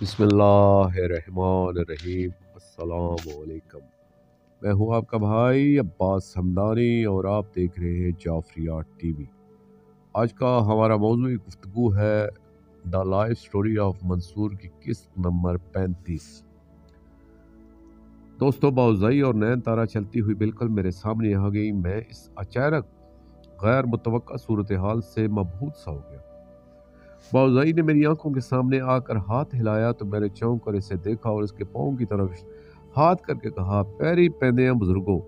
بسم اللہ الرحمن الرحیم۔ السلام علیکم۔ میں ہوں آپ کا بھائی عباس حمدانی اور آپ دیکھ رہے ہیں جعفریات ٹی وی۔ آج کا ہمارا موضوع گفتگو ہے دا لائف سٹوری آف منصور کی قسط نمبر 35۔ دوستو، باوزائی اور نین تارہ چلتی ہوئی بالکل میرے سامنے آ گئی۔ میں اس اچانک غیر متوقع صورتحال سے مبہوت سا ہو گیا۔ باوزائی نے میری آنکھوں کے سامنے آ کر ہاتھ ہلایا تو میں نے چونک کر اسے دیکھا اور اس کے پاؤں کی طرف ہاتھ کر کے کہا، پیری پہنے ہیں بزرگوں،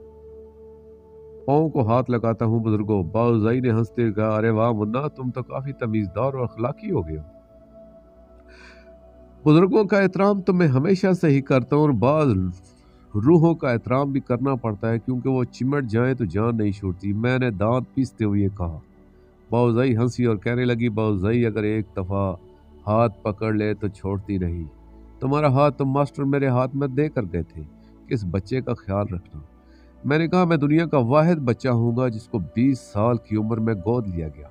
پاؤں کو ہاتھ لگاتا ہوں بزرگوں۔ باوزائی نے ہنستے ہوئے کہا، ارے واہ منا، تم تو کافی تمیزدار اور اخلاقی ہو گئے ہو۔ بزرگوں کا احترام تو میں ہمیشہ سے ہی کرتا ہوں، اور بعض روحوں کا احترام بھی کرنا پڑتا ہے کیونکہ وہ چمٹ جائیں تو جان نہیں چھوڑتی۔ میں نے دانت پیستے ہوئے کہا۔ باوزائی ہنسی اور کہنے لگی، باوزائی اگر ایک دفعہ ہاتھ پکڑ لے تو چھوڑتی نہیں۔ تمہارا ہاتھ تو ماسٹر میرے ہاتھ میں دے کر گئے تھے کہ اس بچے کا خیال رکھنا۔ میں نے کہا، میں دنیا کا واحد بچہ ہوں گا جس کو 20 سال کی عمر میں گود لیا گیا۔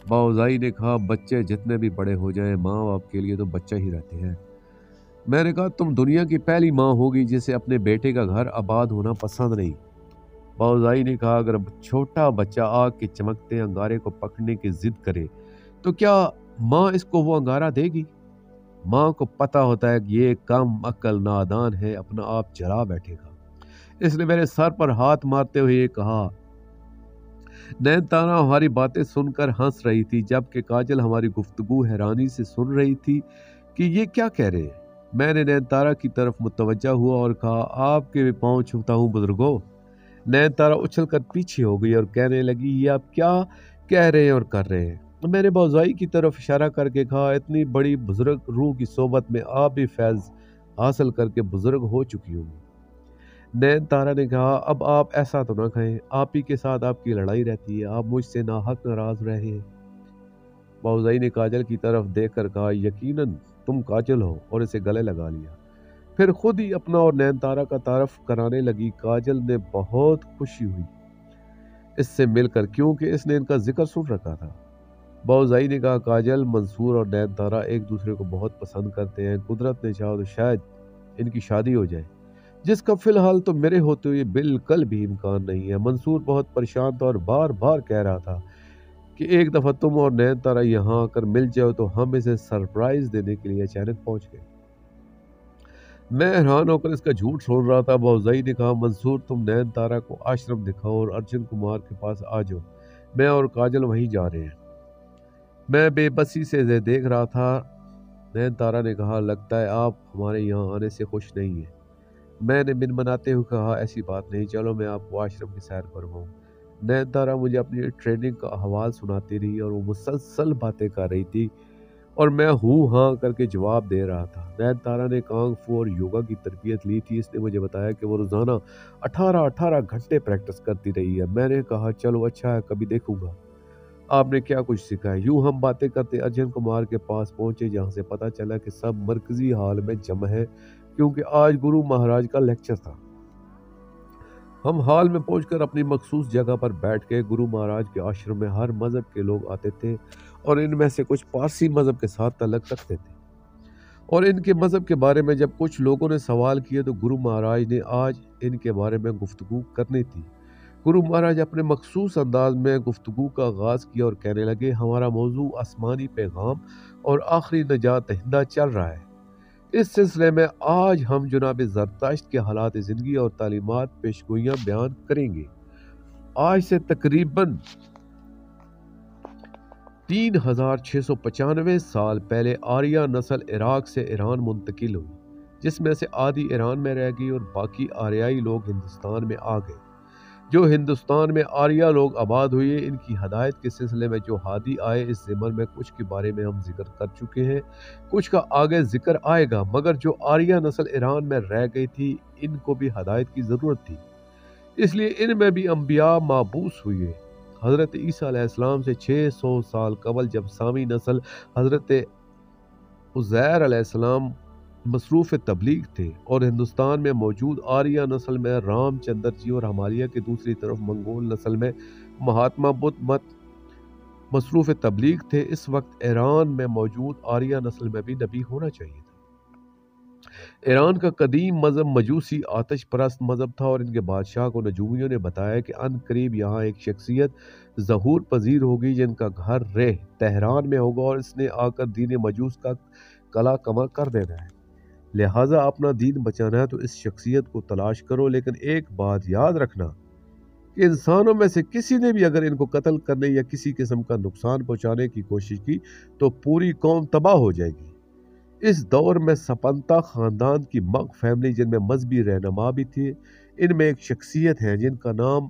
باوزائی نے کہا، بچے جتنے بھی بڑے ہو جائیں ماں باپ کے لیے تو بچہ ہی رہتے ہیں۔ میں نے کہا، تم دنیا کی پہلی ماں ہوگی جسے اپنے بیٹے کا گھر آباد ہونا پسند نہیں۔ باوزائی نے کہا، اگر چھوٹا بچہ آگ کے چمکتے انگارے کو پکڑنے کی ضد کرے تو کیا ماں اس کو وہ انگارہ دے گی؟ ماں کو پتہ ہوتا ہے کہ یہ کم عقل نادان ہے، اپنا آپ جلا بیٹھے گا۔ اس نے میرے سر پر ہاتھ مارتے ہوئے کہا۔ نین تارہ ہماری باتیں سن کر ہنس رہی تھی جبکہ کاجل ہماری گفتگو حیرانی سے سن رہی تھی کہ یہ کیا کہہ رہے ہیں۔ میں نے نین تارہ کی طرف متوجہ ہوا اور کہا، آپ کے بھی پاؤں چھوتا ہوں بزرگوں۔ نین تارہ اچھل کر پیچھے ہو گئی اور کہنے لگی، یہ آپ کیا کہہ رہے ہیں اور کر رہے ہیں؟ میں نے باوزائی کی طرف اشارہ کر کے کہا، اتنی بڑی بزرگ روح کی صحبت میں آپ بھی فیض حاصل کر کے بزرگ ہو چکی ہوں گی۔ نین تارہ نے کہا، اب آپ ایسا تو نہ کہیں، آپ ہی کے ساتھ آپ کی لڑائی رہتی ہے، آپ مجھ سے ناحق ناراض رہے ہیں۔ باوزائی نے کاجل کی طرف دیکھ کر کہا، یقیناً تم کاجل ہو، اور اسے گلے لگا لیا۔ پھر خود ہی اپنا اور نین تارہ کا تعارف کرانے لگی۔ کاجل نے بہت خوشی ہوئی اس سے مل کر کیونکہ اس نے ان کا ذکر سن رکھا تھا۔ باوزائی نے کہا، کاجل، منصور اور نین تارہ ایک دوسرے کو بہت پسند کرتے ہیں، قدرت نے چاہا تو شاید ان کی شادی ہو جائے، جس کا فی الحال تو میرے ہوتے ہوئے بالکل بھی امکان نہیں ہے۔ منصور بہت پریشان تھا اور بار بار کہہ رہا تھا کہ ایک دفعہ تم اور نین تارہ یہاں آ کر مل جاؤ تو ہم اسے سرپرائز دینے کے لیے اچانک پہنچ گئے۔ میں حیران ہو کر اس کا جھوٹ سن رہا تھا۔ باوزائی نے کہا، منصور، تم نین تارہ کو آشرم دکھاؤ اور ارجن کمار کے پاس آ جاؤ، میں اور کاجل وہیں جا رہے ہیں۔ میں بے بسی سے اسے دیکھ رہا تھا۔ نین تارہ نے کہا، لگتا ہے آپ ہمارے یہاں آنے سے خوش نہیں ہیں۔ میں نے منمناتے ہوئے کہا، ایسی بات نہیں، چلو میں آپ کو آشرم کی سیر کرواؤں۔ نین تارہ مجھے اپنی ٹریننگ کا احوال سناتی رہی اور وہ مسلسل باتیں کر رہی تھی اور میں ہوں ہاں کر کے جواب دے رہا تھا۔ نین تارہ نے کانگ فو اور یوگا کی تربیت لی تھی۔ اس نے مجھے بتایا کہ وہ روزانہ 18 گھنٹے پریکٹس کرتی رہی ہے۔ میں نے کہا، چلو اچھا ہے، کبھی دیکھوں گا آپ نے کیا کچھ سکھا ہے۔ یوں ہم باتیں کرتے ارجن کمار کے پاس پہنچے جہاں سے پتہ چلا کہ سب مرکزی ہال میں جمع ہے کیونکہ آج گرو مہاراج کا لیکچر تھا۔ ہم ہال میں پہنچ کر اپنی مخصوص جگہ پر بیٹھ گئے۔ گرو مہاراج کے آشرم میں ہر مذہب کے لوگ آتے تھے اور ان میں سے کچھ پارسی مذہب کے ساتھ تعلق رکھتے تھے، اور ان کے مذہب کے بارے میں جب کچھ لوگوں نے سوال کیے تو گرو مہاراج نے آج ان کے بارے میں گفتگو کرنی تھی۔ گرو مہاراج اپنے مخصوص انداز میں گفتگو کا آغاز کیا اور کہنے لگے، ہمارا موضوع آسمانی پیغام اور آخری نجات دہندہ چل رہا ہے۔ اس سلسلے میں آج ہم جناب زرتشت کے حالات زندگی اور تعلیمات پیشگوئیاں بیان کریں گے۔ آج سے تقریباً 3695 سال پہلے آریہ نسل عراق سے ایران منتقل ہوئی، جس میں سے آدھی ایران میں رہ گئی اور باقی آریائی لوگ ہندوستان میں آ گئے۔ جو ہندوستان میں آریہ لوگ آباد ہوئے، ان کی ہدایت کے سلسلے میں جو ہادی آئے، اس ضمن میں کچھ کے بارے میں ہم ذکر کر چکے ہیں، کچھ کا آگے ذکر آئے گا، مگر جو آریہ نسل ایران میں رہ گئی تھی ان کو بھی ہدایت کی ضرورت تھی، اس لیے ان میں بھی انبیاء مابعوث ہوئے۔ حضرت عیسیٰ علیہ السلام سے 600 سال قبل جب سامی نسل حضرت عزیر علیہ السلام مصروف تبلیغ تھے اور ہندوستان میں موجود آریہ نسل میں رام چندر جی اور ہمالیہ کی دوسری طرف منگول نسل میں مہاتما بدھ مت مصروف تبلیغ تھے، اس وقت ایران میں موجود آریہ نسل میں بھی نبی ہونا چاہیے تھا۔ ایران کا قدیم مذہب مجوسی آتش پرست مذہب تھا، اور ان کے بادشاہ کو نجومیوں نے بتایا کہ ان قریب یہاں ایک شخصیت ظہور پذیر ہوگی جن کا گھر رہ تہران میں ہوگا، اور اس نے آ کر دین مجوس کا کلا کما کر دینا ہے۔ لہٰذا اپنا دین بچانا ہے تو اس شخصیت کو تلاش کرو، لیکن ایک بات یاد رکھنا کہ انسانوں میں سے کسی نے بھی اگر ان کو قتل کرنے یا کسی قسم کا نقصان پہنچانے کی کوشش کی تو پوری قوم تباہ ہو جائے گی۔ اس دور میں سپنتا خاندان کی مغ فیملی، جن میں مذہبی رہنما بھی تھے، ان میں ایک شخصیت ہے جن کا نام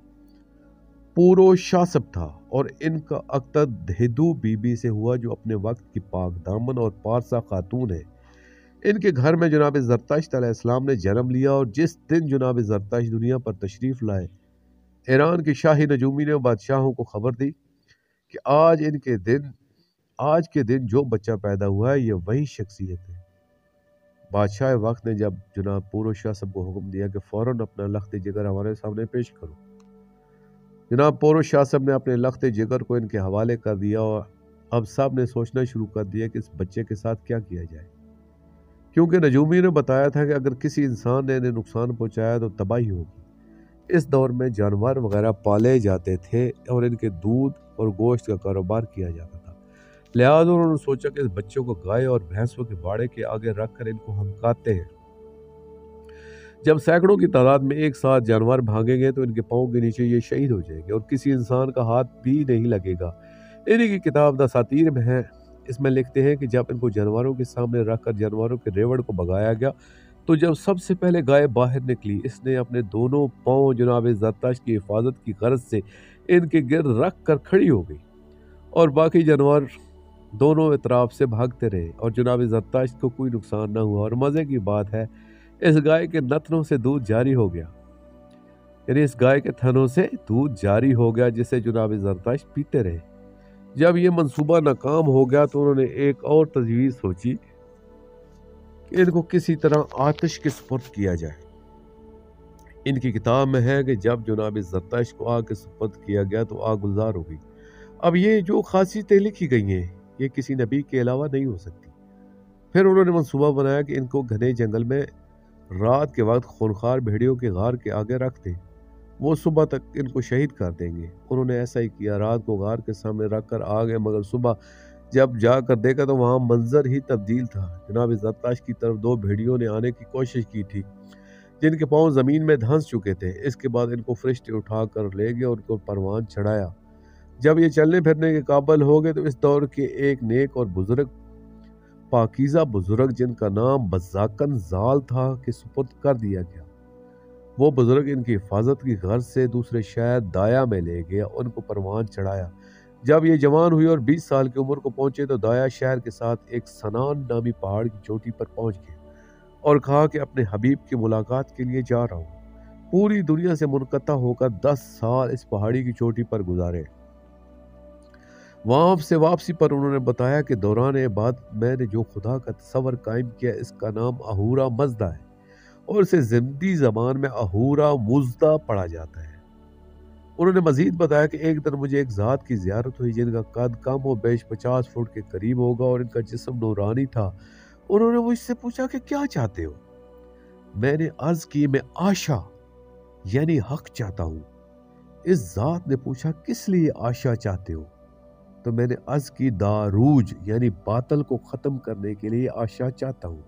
پورو شاسب تھا، اور ان کا عقد دھیدو بی بی سے ہوا جو اپنے وقت کی پاک دامن اور پارسا خاتون ہے۔ ان کے گھر میں جناب زرتشت علیہ السلام نے جنم لیا، اور جس دن جناب زرتشت دنیا پر تشریف لائے، ایران کے شاہی نجومی نے بادشاہوں کو خبر دی کہ آج کے دن جو بچہ پیدا ہوا ہے یہ وہی شخصیت ہے۔ بادشاہ وقت نے جب جناب پورو شاہ سب کو حکم دیا کہ فوراً اپنا لخت جگر ہمارے سامنے پیش کرو۔ جناب پورو شاہ صاحب نے اپنے لخت جگر کو ان کے حوالے کر دیا، اور اب سب نے سوچنا شروع کر دیا کہ اس بچے کے ساتھ کیا کیا جائے، کیونکہ نجومی نے بتایا تھا کہ اگر کسی انسان نے انہیں نقصان پہنچایا تو تباہی ہوگی۔ اس دور میں جانور وغیرہ پالے جاتے تھے اور ان کے دودھ اور گوشت کا کاروبار کیا جاتا تھا، لہٰذا انہوں نے سوچا کہ اس بچوں کو گائے اور بھینسوں کے باڑے کے آگے رکھ کر ان کو ہمکاتے ہیں۔ جب سینکڑوں کی تعداد میں ایک ساتھ جانور بھاگیں گے تو ان کے پاؤں کے نیچے یہ شہید ہو جائیں گے اور کسی انسان کا ہاتھ بھی نہیں لگے گا۔ انہی کی کتاب دساتیر میں ہے، اس میں لکھتے ہیں کہ جب ان کو جانوروں کے سامنے رکھ کر جانوروں کے ریوڑ کو بگایا گیا تو جب سب سے پہلے گائے باہر نکلی، اس نے اپنے دونوں پاؤں جناب زرتشت کی حفاظت کی غرض سے ان کے گرد رکھ کر کھڑی ہو گئی، اور باقی جانور دونوں اطراف سے بھاگتے رہے اور جناب زرتشت کو کوئی نقصان نہ ہوا۔ اور مزے کی بات ہے، اس گائے کے نتنوں سے دودھ جاری ہو گیا، یعنی اس گائے کے تھنوں سے دودھ جاری ہو گیا جسے جناب زرتشت پیتے رہے۔ جب یہ منصوبہ ناکام ہو گیا تو انہوں نے ایک اور تجویز سوچی کہ ان کو کسی طرح آتش کے سپرد کیا جائے۔ ان کی کتاب میں ہے کہ جب جناب زرتشت کو آگ کے سپرد کیا گیا تو آگ گلزار ہو گئی۔ اب یہ جو خاصیتیں لکھی گئی ہیں یہ کسی نبی کے علاوہ نہیں ہو سکتی۔ پھر انہوں نے منصوبہ بنایا کہ ان کو گھنے جنگل میں رات کے وقت خونخوار بھیڑیوں کے غار کے آگے رکھ دیں، وہ صبح تک ان کو شہید کر دیں گے۔ انہوں نے ایسا ہی کیا، رات کو غار کے سامنے رکھ کر آ گئے، مگر صبح جب جا کر دیکھا تو وہاں منظر ہی تبدیل تھا۔ جناب زرتشت کی طرف دو بھیڑیوں نے آنے کی کوشش کی تھی جن کے پاؤں زمین میں دھنس چکے تھے۔ اس کے بعد ان کو فرشتے اٹھا کر لے گئے اور ان کو پروان چڑھایا۔ جب یہ چلنے پھرنے کے قابل ہو گئے تو اس دور کے ایک نیک اور بزرگ پاکیزہ بزرگ جن کا نام بزاکن زال تھا کے سپرد کر دیا گیا۔ وہ بزرگ ان کی حفاظت کی غرض سے دوسرے شہر دایا میں لے گیا، ان کو پروان چڑھایا۔ جب یہ جوان ہوئی اور 20 سال کی عمر کو پہنچے تو دایا شہر کے ساتھ ایک سنان نامی پہاڑ کی چوٹی پر پہنچ گئے اور کہا کہ اپنے حبیب کی ملاقات کے لیے جا رہا ہوں۔ پوری دنیا سے منقطع ہو کر 10 سال اس پہاڑی کی چوٹی پر گزارے۔ وہاں سے واپسی پر انہوں نے بتایا کہ دوران عبادت میں نے جو خدا کا تصور قائم کیا اس کا نام اہورا مزدہ ہے، اور اسے زندی زبان میں اہورا مزدہ پڑھا جاتا ہے۔ انہوں نے مزید بتایا کہ ایک دن مجھے ایک ذات کی زیارت ہوئی جن کا قد کم و بیش 50 فٹ کے قریب ہوگا اور ان کا جسم نورانی تھا۔ انہوں نے مجھ سے پوچھا کہ کیا چاہتے ہو؟ میں نے عرض کی میں آشا یعنی حق چاہتا ہوں۔ اس ذات نے پوچھا کس لیے آشا چاہتے ہو؟ تو میں نے عرض کی داروج یعنی باطل کو ختم کرنے کے لیے آشا چاہتا ہوں۔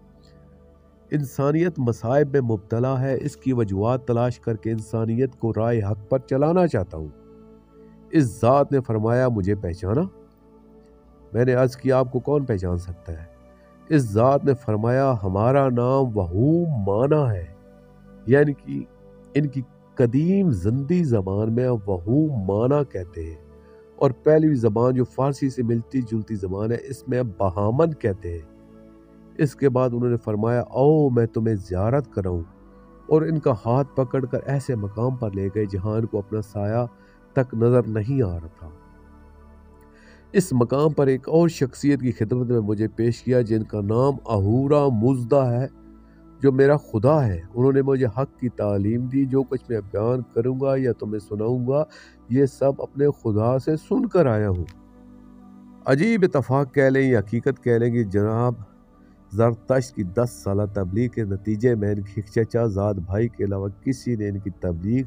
انسانیت مصائب میں مبتلا ہے، اس کی وجوہات تلاش کر کے انسانیت کو راہ حق پر چلانا چاہتا ہوں۔ اس ذات نے فرمایا مجھے پہچانا؟ میں نے عرض کی آپ کو کون پہچان سکتا ہے؟ اس ذات نے فرمایا ہمارا نام وہوم مانا ہے، یعنی کہ ان کی قدیم زندی زبان میں وہوم مانا کہتے ہیں، اور پہلی زبان جو فارسی سے ملتی جلتی زبان ہے اس میں بہامن کہتے ہیں۔ اس کے بعد انہوں نے فرمایا او میں تمہیں زیارت کراؤں، اور ان کا ہاتھ پکڑ کر ایسے مقام پر لے گئے جہاں ان کو اپنا سایہ تک نظر نہیں آ رہا تھا۔ اس مقام پر ایک اور شخصیت کی خدمت میں مجھے پیش کیا جن کا نام اہورا مزدہ ہے جو میرا خدا ہے۔ انہوں نے مجھے حق کی تعلیم دی، جو کچھ میں بیان کروں گا یا تمہیں سناؤں گا یہ سب اپنے خدا سے سن کر آیا ہوں۔ عجیب اتفاق کہہ لیں یا حقیقت کہہ لیں کہ جناب زرتشت کی 10 سالہ تبلیغ کے نتیجے میں ان کے چچا زاد بھائی کے علاوہ کسی نے ان کی تبلیغ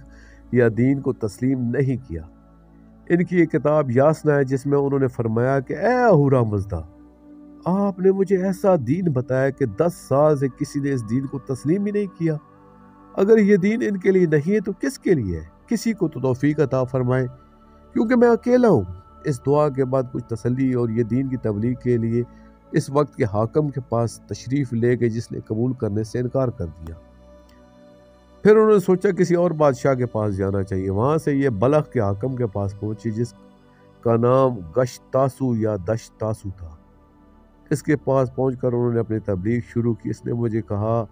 یا دین کو تسلیم نہیں کیا۔ ان کی ایک کتاب یاسنا ہے جس میں انہوں نے فرمایا کہ اے اہورا مزدہ، آپ نے مجھے ایسا دین بتایا کہ 10 سال سے کسی نے اس دین کو تسلیم ہی نہیں کیا۔ اگر یہ دین ان کے لیے نہیں ہے تو کس کے لیے ہے؟ کسی کو تو توفیق عطا فرمائے، کیونکہ میں اکیلا ہوں۔ اس دعا کے بعد کچھ تسلی اور یہ دین کی تبلیغ کے لیے اس وقت کے حاکم کے پاس تشریف لے گئے، جس نے قبول کرنے سے انکار کر دیا۔ پھر انہوں نے سوچا کسی اور بادشاہ کے پاس جانا چاہیے۔ وہاں سے یہ بلخ کے حاکم کے پاس پہنچی، جس کا نام گشتاسو یا دشتاسو تھا۔ اس کے پاس پہنچ کر انہوں نے اپنی تبلیغ شروع کی۔ اس نے مجھے کہا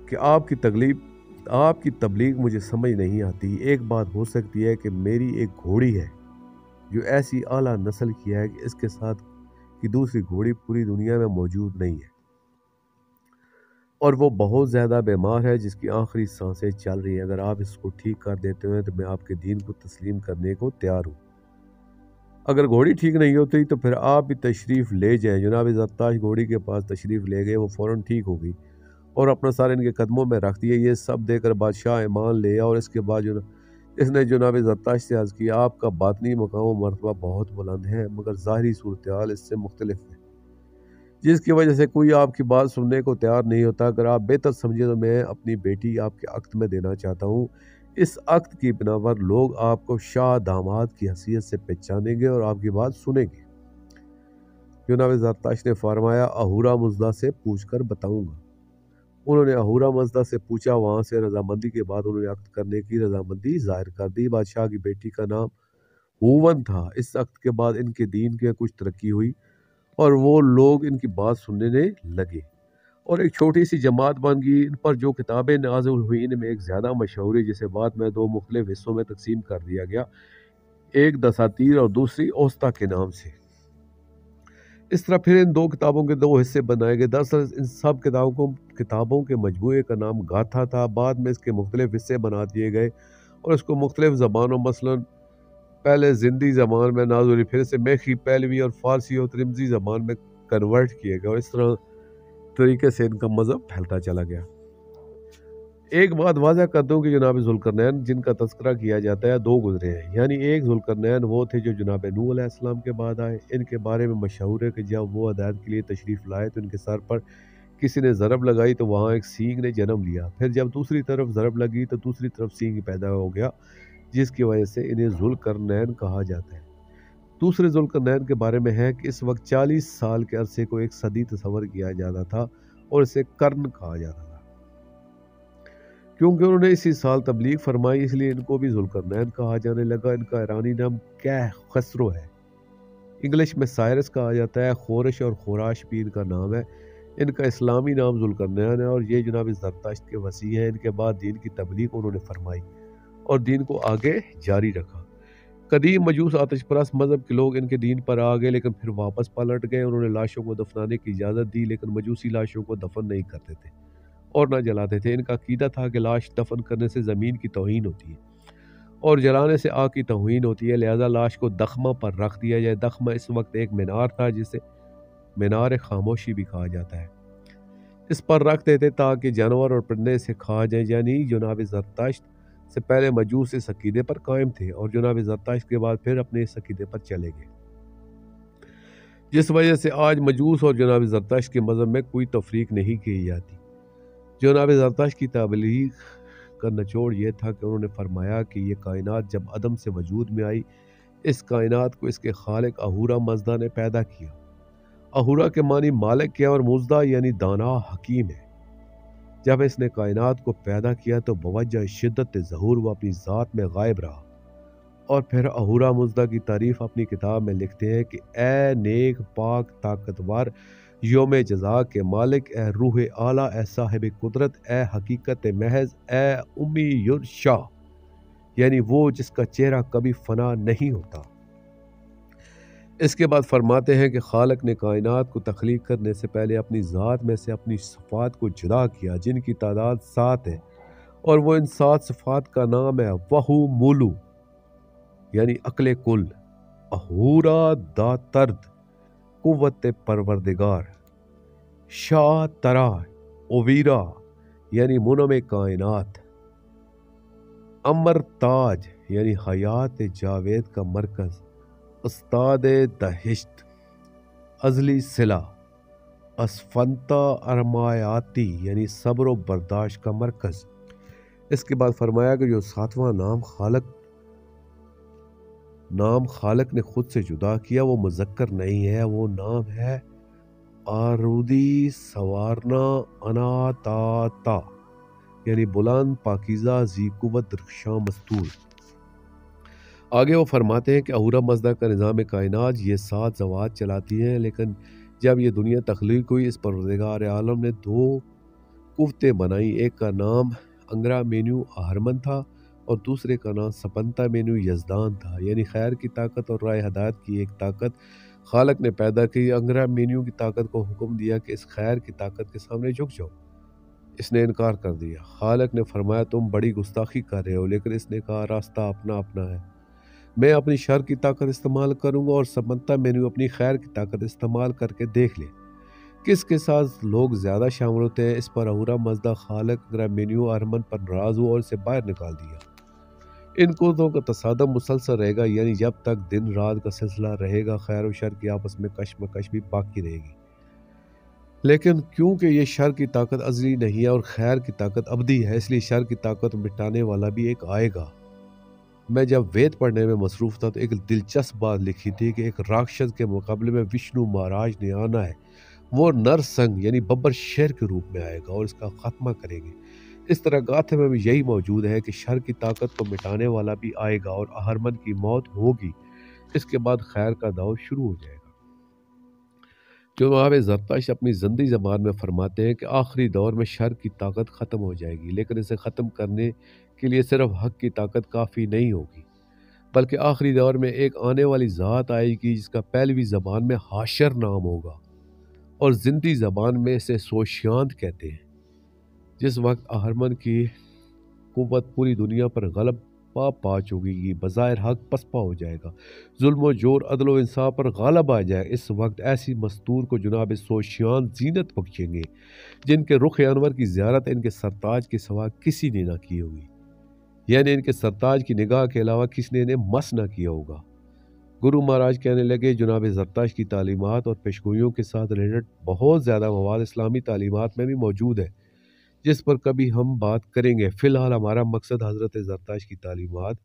کہ آپ کی تبلیغ مجھے سمجھ نہیں آتی۔ ایک بات ہو سکتی ہے کہ میری ایک گھوڑی ہے جو ایسی اعلیٰ نسل کی ہے کہ اس کے ساتھ کی دوسری گھوڑی پوری دنیا میں موجود نہیں ہے، اور وہ بہت زیادہ بیمار ہے جس کی آخری سانسیں چل رہی ہیں۔ اگر آپ اس کو ٹھیک کر دیتے ہیں تو میں آپ کے دین کو تسلیم کرنے کو تیار ہوں۔ اگر گھوڑی ٹھیک نہیں ہوتی تو پھر آپ بھی تشریف لے جائیں۔ جناب زرتشت گھوڑی کے پاس تشریف لے گئے۔ وہ فوراً ٹھیک ہو گئی اور اپنا سر ان کے قدموں میں رکھ دیا۔ یہ سب دے کر بادشاہ ایمان لے اور اس کے بعد اس نے جناب زرتشت سے عرض کیا، آپ کا باطنی مقام و مرتبہ بہت بلند ہے، مگر ظاہری صورتحال اس سے مختلف ہے، جس کی وجہ سے کوئی آپ کی بات سننے کو تیار نہیں ہوتا۔ اگر آپ بہتر سمجھیں تو میں اپنی بیٹی آپ کے عقد میں دینا چاہتا ہوں۔ اس عقد کی بنا پر لوگ آپ کو شاہ داماد کی حیثیت سے پہچانیں گے اور آپ کی بات سنیں گے۔ جناب زرتشت نے فرمایا، اہورا مزدہ سے پوچھ کر بتاؤں گا۔ انہوں نے اہورا مزدہ سے پوچھا۔ وہاں سے رضامندی کے بعد انہوں نے عقد کرنے کی رضامندی ظاہر کر دی۔ بادشاہ کی بیٹی کا نام ہوون تھا۔ اس عقد کے بعد ان کے دین کے کچھ ترقی ہوئی اور وہ لوگ ان کی بات سننے لگے اور ایک چھوٹی سی جماعت بن گئی۔ ان پر جو کتابیں نازل ہوئی ان میں ایک زیادہ مشہور ہے جسے بعد میں 2 مختلف حصوں میں تقسیم کر دیا گیا، ایک دساتیر اور دوسری اوسطا کے نام سے۔ اس طرح پھر ان 2 کتابوں کے 2 حصے بنائے گئے۔ دراصل ان سب کتابوں کے مجموعے کا نام گاتھا تھا۔ بعد میں اس کے مختلف حصے بنا دیے گئے اور اس کو مختلف زبانوں، مثلا پہلے زندی زبان میں نازل ہوئی، پھر اسے میخی، پہلوی اور فارسی اور ترمزی زبان میں کنورٹ کیے گئے، اور اس طریقے سے ان کا مذہب پھیلتا چلا گیا۔ ایک بات واضح کر دوں کہ جناب ذوالقرنین جن کا تذکرہ کیا جاتا ہے 2 گزرے ہیں، یعنی ایک ذوالقرنین وہ تھے جو جناب نوح علیہ السلام کے بعد آئے۔ ان کے بارے میں مشہور ہے کہ جب وہ ہدایت کے لیے تشریف لائے تو ان کے سر پر کسی نے ضرب لگائی تو وہاں ایک سینگ نے جنم لیا، پھر جب دوسری طرف ضرب لگی تو دوسری طرف سینگ پیدا ہو گیا، جس کی وجہ سے انہیں ذوالقرنین کہا جاتا ہے۔ دوسرے ذوالقرنین کے بارے میں ہے کہ اس وقت 40 سال کے عرصے کو ایک صدی تصور کیا جاتا تھا اور اسے قرن کہا جاتا تھا۔ کیونکہ انہوں نے اسی سال تبلیغ فرمائی، اس لیے ان کو بھی ذوالقرنین کہا جانے لگا۔ ان کا ایرانی نام خسرو ہے، انگلش میں سائرس کہا جاتا ہے۔ خورش اور خوراش بھی ان کا نام ہے۔ ان کا اسلامی نام ذوالقرنین ہے اور یہ جناب زرتشت کے وصی ہیں۔ ان کے بعد دین کی تبلیغ انہوں نے فرمائی اور دین کو آگے جاری رکھا۔ قدیم مجوس آتش پرست مذہب کے لوگ ان کے دین پر آ گئے لیکن پھر واپس پلٹ گئے۔ انہوں نے لاشوں کو دفنانے کی اجازت دی لیکن مجوسی لاشوں کو دفن نہیں کرتے تھے اور نہ جلاتے تھے۔ ان کا عقیدہ تھا کہ لاش دفن کرنے سے زمین کی توہین ہوتی ہے اور جلانے سے آگ کی توہین ہوتی ہے، لہذا لاش کو دخمہ پر رکھ دیا جائے۔ دخمہ اس وقت ایک مینار تھا جسے مینار خاموشی بھی کہا جاتا ہے۔ اس پر رکھ دیتے تاکہ جانور اور پرندے سے کھا جائیں، یعنی جناب زرتشت سے پہلے مجوس اس عقیدے پر قائم تھے اور جناب زرتشت کے بعد پھر اپنے اس عقیدے پر چلے گئے، جس وجہ سے آج مجوس اور جناب زرتشت کے مذہب میں کوئی تفریق نہیں کی جاتی۔ جناب زرتشت کی تبلیغ کا نچوڑ یہ تھا کہ انہوں نے فرمایا کہ یہ کائنات جب عدم سے وجود میں آئی، اس کائنات کو اس کے خالق اہورا مزدہ نے پیدا کیا۔ اہورا کے معنی مالک ہے اور مزدہ یعنی دانا حکیم ہے۔ جب اس نے کائنات کو پیدا کیا تو بوجہ شدت ظہور وہ اپنی ذات میں غائب رہا، اور پھر اہورا مزدہ کی تعریف اپنی کتاب میں لکھتے ہیں کہ اے نیک پاک طاقتور یوم جزا کے مالک، اے روح اعلیٰ، اے صاحب قدرت، اے حقیقت محض، اے امی یرشا، یعنی وہ جس کا چہرہ کبھی فنا نہیں ہوتا۔ اس کے بعد فرماتے ہیں کہ خالق نے کائنات کو تخلیق کرنے سے پہلے اپنی ذات میں سے اپنی صفات کو جدا کیا جن کی تعداد 7 ہے، اور وہ ان 7 صفات کا نام ہے وہو مولو یعنی عقل کل، اہورا داترد قوت پروردگار، شاہ ترا اویرا یعنی منم کائنات، امر تاج یعنی حیات جاوید کا مرکز، استاد دہشت، ازلی صلہ، اسفنتا ارمایاتی یعنی صبر و برداشت کا مرکز۔ اس کے بعد فرمایا کہ جو ساتواں نام خالق نے خود سے جدا کیا وہ مذکر نہیں ہے، وہ نام ہے آرودی سوارنا اناتاتا یعنی بلند، پاکیزہ، ذی قوت، درخشاں، مستور۔ آگے وہ فرماتے ہیں کہ اہورا مزدہ کا نظام کائنات یہ 7 ذوات چلاتی ہیں، لیکن جب یہ دنیا تخلیق ہوئی اس پروردگار عالم نے 2 قوتیں بنائیں، ایک کا نام انگرا مینیو آہرمن تھا اور دوسرے کا نام سپنتا مینیو یزدان تھا، یعنی خیر کی طاقت اور رائے ہدایت کی ایک طاقت خالق نے پیدا کی۔ انگرا مینیو کی طاقت کو حکم دیا کہ اس خیر کی طاقت کے سامنے جھک جاؤ، اس نے انکار کر دیا۔ خالق نے فرمایا تم بڑی گستاخی کر رہے ہو، لیکن اس نے کہا راستہ اپنا اپنا ہے، میں اپنی شر کی طاقت استعمال کروں گا اور سمنتا مینیو اپنی خیر کی طاقت استعمال کر کے دیکھ لے کس کے ساتھ لوگ زیادہ شامل ہوتے ہیں۔ اس پر اہورا مزدہ خالق انگرا مینیو آہرمن پر ناراض ہوا اور اسے باہر نکال دیا۔ ان قوتوں کا تصادم مسلسل رہے گا، یعنی جب تک دن رات کا سلسلہ رہے گا خیر و شر کی آپس میں کشمکش بھی باقی رہے گی، لیکن کیونکہ یہ شر کی طاقت ازلی نہیں ہے اور خیر کی طاقت ابدی ہے، اس لیے شر کی طاقت مٹانے والا بھی ایک آئے گا۔ میں جب وید پڑھنے میں مصروف تھا تو ایک دلچسپ بات لکھی تھی کہ ایک راکشس کے مقابلے میں وشنو مہاراج نے آنا ہے، وہ نر سنگ یعنی ببر شیر کے روپ میں آئے گا اور اس کا خاتمہ کریں گے۔ اس طرح گاتھے میں بھی یہی موجود ہے کہ شر کی طاقت کو مٹانے والا بھی آئے گا اور اہرمن کی موت ہوگی، اس کے بعد خیر کا دور شروع ہو جائے گا۔ جناب زرتشت اپنی زندی زبان میں فرماتے ہیں کہ آخری دور میں شر کی طاقت ختم ہو جائے گی، لیکن اسے ختم کرنے کے لیے صرف حق کی طاقت کافی نہیں ہوگی، بلکہ آخری دور میں ایک آنے والی ذات آئے گی جس کا پہلوی زبان میں حاشر نام ہوگا اور زندی زبان میں اسے سوشیانت کہتے ہیں۔ جس وقت اہرمن کی قوت پوری دنیا پر غلبہ پا چکے گی، بظاہر حق پسپا ہو جائے گا، ظلم و جور، عدل و انصاف پر غالب آ جائے، اس وقت ایسی مستور کو جناب سوشیان زینت بخشیں گے جن کے رخ انور کی زیارت ان کے سرتاج کے سوا کسی نے نہ کی ہوگی، یعنی ان کے سرتاج کی نگاہ کے علاوہ کسی نے انہیں مس نہ کیا ہوگا۔ گرو مہاراج کہنے لگے جناب زرتشت کی تعلیمات اور پیشگوئیوں کے ساتھ ریلیٹڈ بہت زیادہ مواد اسلامی تعلیمات میں بھی موجود ہے جس پر کبھی ہم بات کریں گے۔ فی الحال ہمارا مقصد حضرت زرتشت کی تعلیمات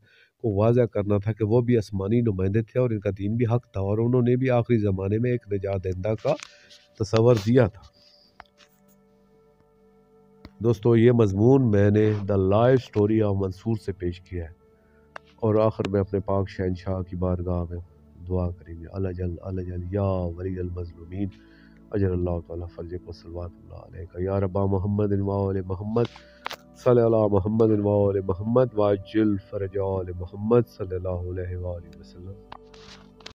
کو واضح کرنا تھا کہ وہ بھی آسمانی نمائندے تھے اور ان کا دین بھی حق تھا اور انہوں نے بھی آخری زمانے میں ایک نجات دہندہ کا تصور دیا تھا۔ دوستو یہ مضمون میں نے دا لائف سٹوری آف منصور سے پیش کیا ہے اور آخر میں اپنے پاک شہنشاہ کی بارگاہ میں دعا کریں گے۔ اللہ جل یا ولی المظلومین اجر اللہ تعالیٰ فرجک و صلوات اللہ علیہ یا ربا محمد و آل محمد صلی اللہ محمد و آل محمد واجل فرج آل محمد صلی اللہ علیہ وآلہ وسلم۔